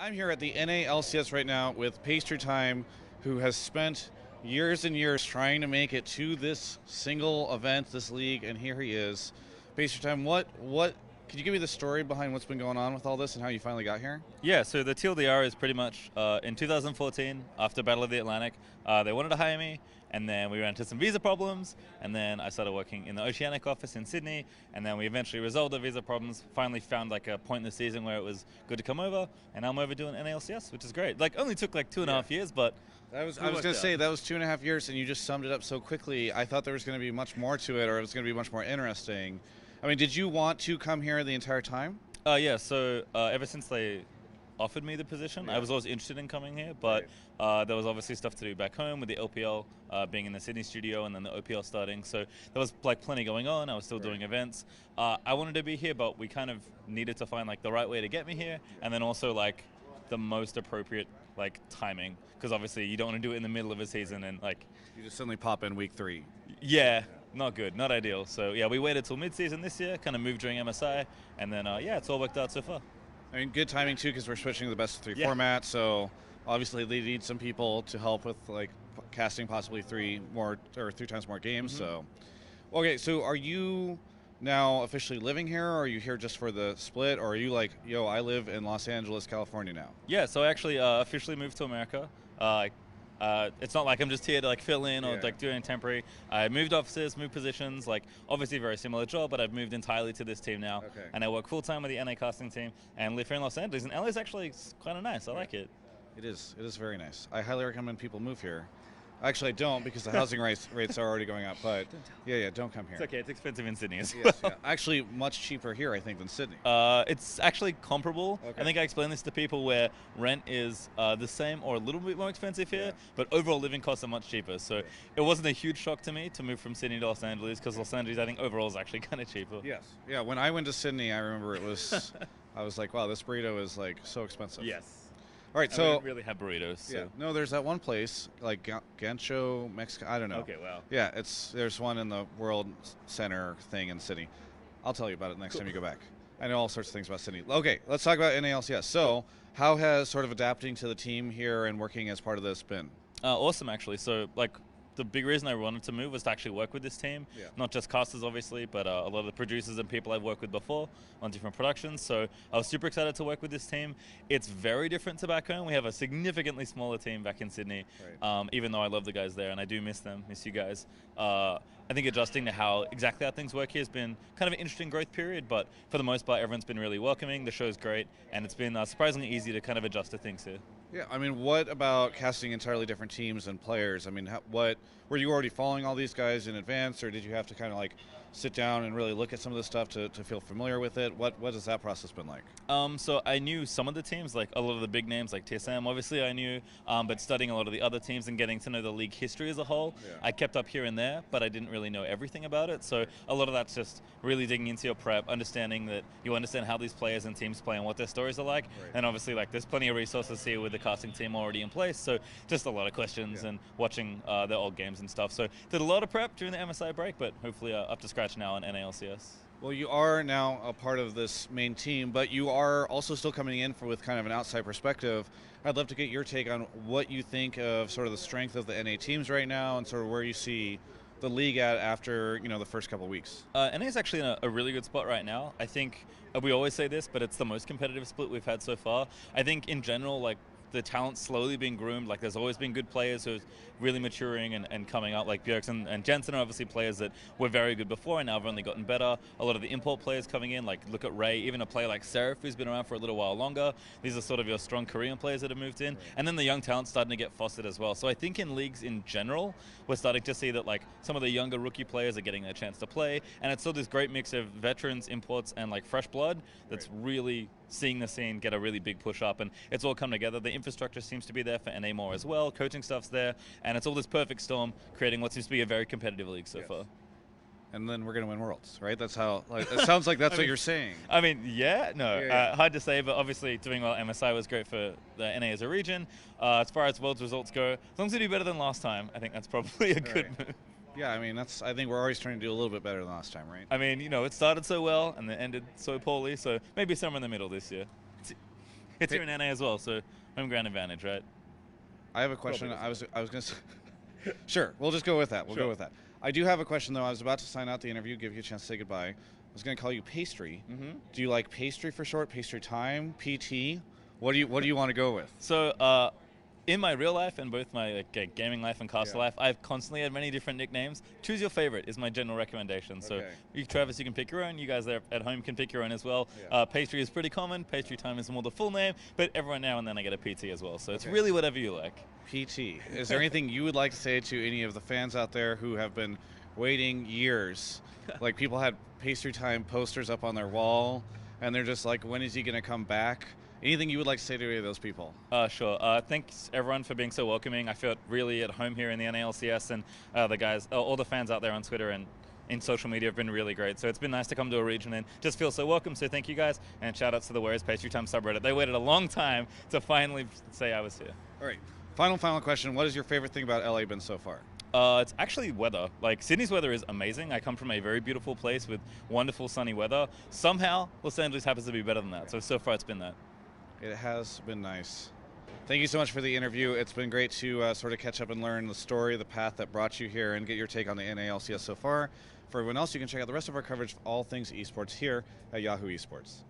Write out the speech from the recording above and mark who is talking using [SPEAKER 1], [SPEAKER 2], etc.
[SPEAKER 1] I'm here at the NA LCS right now with Pastrytime, who has spent years and years trying to make it to this single event, this league, and here he is. Pastrytime, what? Could you give me the story behind what's been going on with all this and how you finally got here?
[SPEAKER 2] Yeah, so the TLDR is pretty much in 2014, after Battle of the Atlantic, they wanted to hire me, and then we ran into some visa problems, and then I started working in the Oceanic office in Sydney, and then we eventually resolved the visa problems, finally found like a point in the season where it was good to come over, and now I'm over doing NA LCS, which is great. Like, only took like 2.5 years, but
[SPEAKER 1] I was going to say that was 2.5 years, and you just summed it up so quickly. I thought there was going to be much more to it, or it was going to be much more interesting. I mean, did you want to come here the entire time?
[SPEAKER 2] Yeah, so ever since they offered me the position, I was always interested in coming here, but there was obviously stuff to do back home with the LPL being in the Sydney studio and then the OPL starting, so there was like plenty going on. I was still doing events. I wanted to be here, but we kind of needed to find like the right way to get me here, and then also like the most appropriate like timing, because obviously you don't want to do it in the middle of a season and like
[SPEAKER 1] You just suddenly pop in week 3.
[SPEAKER 2] yeah, not good, not ideal. So yeah, we waited till mid-season this year, kind of moved during MSI, and then yeah, it's all worked out so far.
[SPEAKER 1] I mean, good timing too, because we're switching to the best of 3 format. So obviously they need some people to help with like casting possibly 3 times more games. So, okay, so are you now officially living here, or are you here just for the split, or are you like, yo, I live in Los Angeles, California now?
[SPEAKER 2] Yeah, so I actually officially moved to America. It's not like I'm just here to like fill in or like doing temporary. I moved offices, moved positions, like obviously a very similar job, but I've moved entirely to this team now. And I work full time with the NA casting team and live here in Los Angeles. And LA is actually kind of nice. I like it.
[SPEAKER 1] It is very nice. I highly recommend people move here. Actually, I don't, because the housing rates are already going up. But yeah, don't come here.
[SPEAKER 2] It's okay. It's expensive in Sydney as well.
[SPEAKER 1] Yes, yeah. Actually, much cheaper here, I think, than Sydney.
[SPEAKER 2] It's actually comparable. I think I explained this to people where rent is the same or a little bit more expensive here, but overall living costs are much cheaper. So it wasn't a huge shock to me to move from Sydney to Los Angeles, because Los Angeles, I think, overall is actually kind of cheaper.
[SPEAKER 1] Yes. Yeah, when I went to Sydney, I remember it was, I was like, wow, this burrito is like so expensive.
[SPEAKER 2] Yes.
[SPEAKER 1] All right,
[SPEAKER 2] We
[SPEAKER 1] so
[SPEAKER 2] don't really have burritos. So.
[SPEAKER 1] yeah, no, there's that one place like Gancho, Mexico. I don't know.
[SPEAKER 2] Okay, wow.
[SPEAKER 1] Yeah, there's one in the World Center thing in Sydney. I'll tell you about it next time you go back. I know all sorts of things about Sydney. Okay, let's talk about NA LCS. So, how has sort of adapting to the team here and working as part of this been?
[SPEAKER 2] Awesome, actually. So, like, the big reason I wanted to move was to actually work with this team. Not just casters, obviously, but a lot of the producers and people I've worked with before on different productions. So I was super excited to work with this team. It's very different to back home. We have a significantly smaller team back in Sydney, even though I love the guys there and I do miss them, miss you guys. I think adjusting to exactly how things work here has been kind of an interesting growth period, but for the most part, everyone's been really welcoming. The show's great, and it's been surprisingly easy to kind of adjust to things here.
[SPEAKER 1] Yeah, I mean, what about casting entirely different teams and players? I mean, were you already following all these guys in advance, or did you have to kind of like sit down and really look at some of this stuff to feel familiar with it? What has that process been like?
[SPEAKER 2] So I knew some of the teams, like a lot of the big names, like TSM, obviously I knew, but studying a lot of the other teams and getting to know the league history as a whole, I kept up here and there, but I didn't really know everything about it. So a lot of that's just really digging into your prep, understanding that you understand how these players and teams play and what their stories are like. And obviously, like, there's plenty of resources here with the casting team already in place. So just a lot of questions and watching their old games and stuff. So did a lot of prep during the MSI break, but hopefully up to scratch now in NA LCS.
[SPEAKER 1] Well, you are now a part of this main team, but you are also still coming in with kind of an outside perspective. I'd love to get your take on what you think of sort of the strength of the NA teams right now and sort of where you see the league at after the first couple of weeks.
[SPEAKER 2] NA is actually in a really good spot right now. I think we always say this, but it's the most competitive split we've had so far. I think in general, like, the talent's slowly being groomed. Like, there's always been good players who are really maturing and coming up, like Bjergs and Jensen are obviously players that were very good before and now have only gotten better. A lot of the import players coming in, like look at Ray, even a player like Seraph who's been around for a little while longer. These are sort of your strong Korean players that have moved in. And then the young talent's starting to get fostered as well. So I think in leagues in general, we're starting to see that like some of the younger rookie players are getting their chance to play. And it's still this great mix of veterans, imports, and like fresh blood that's really seeing the scene get a really big push up, and it's all come together. The infrastructure seems to be there for NA more as well. Coaching stuff's there, and it's all this perfect storm, creating what seems to be a very competitive league so far.
[SPEAKER 1] And then we're going to win Worlds, right? That's how, like, it sounds like that's what you're saying.
[SPEAKER 2] I mean, hard to say, but obviously doing well at MSI was great for the NA as a region. As far as Worlds results go, as long as we do better than last time, I think that's probably a good move.
[SPEAKER 1] Yeah, I mean, I think we're always trying to do a little bit better than last time, right?
[SPEAKER 2] I mean, it started so well and then ended so poorly, so maybe somewhere in the middle this year. It's here in NA as well, so home ground advantage, right?
[SPEAKER 1] I have a question. I was going to say, sure, we'll just go with that. We'll go with that. I do have a question, though. I was about to sign out the interview, give you a chance to say goodbye. I was going to call you Pastry. Do you like Pastry for short? Pastrytime? PT? What do you want to go with?
[SPEAKER 2] So, in my real life and both my gaming life and caster life, I've constantly had many different nicknames. Choose your favorite is my general recommendation. So, Travis, you can pick your own. You guys there at home can pick your own as well. Pastry is pretty common. Pastrytime is more the full name, but every now and then I get a PT as well. So it's really whatever you like.
[SPEAKER 1] PT. Is there anything you would like to say to any of the fans out there who have been waiting years? Like, people had Pastrytime posters up on their wall, and they're just like, when is he going to come back? Anything you would like to say to any of those people?
[SPEAKER 2] Sure. Thanks everyone for being so welcoming. I felt really at home here in the NA LCS, and the guys, all the fans out there on Twitter and in social media have been really great. So it's been nice to come to a region and just feel so welcome. So thank you guys, and shout outs to the Where's Pastrytime subreddit. They waited a long time to finally say I was here.
[SPEAKER 1] All right. Final question. What is your favorite thing about LA been so far?
[SPEAKER 2] It's actually weather. Like, Sydney's weather is amazing. I come from a very beautiful place with wonderful sunny weather. Somehow, Los Angeles happens to be better than that. So far it's been that.
[SPEAKER 1] It has been nice. Thank you so much for the interview. It's been great to sort of catch up and learn the story, the path that brought you here, and get your take on the NA LCS so far. For everyone else, you can check out the rest of our coverage of all things esports here at Yahoo Esports.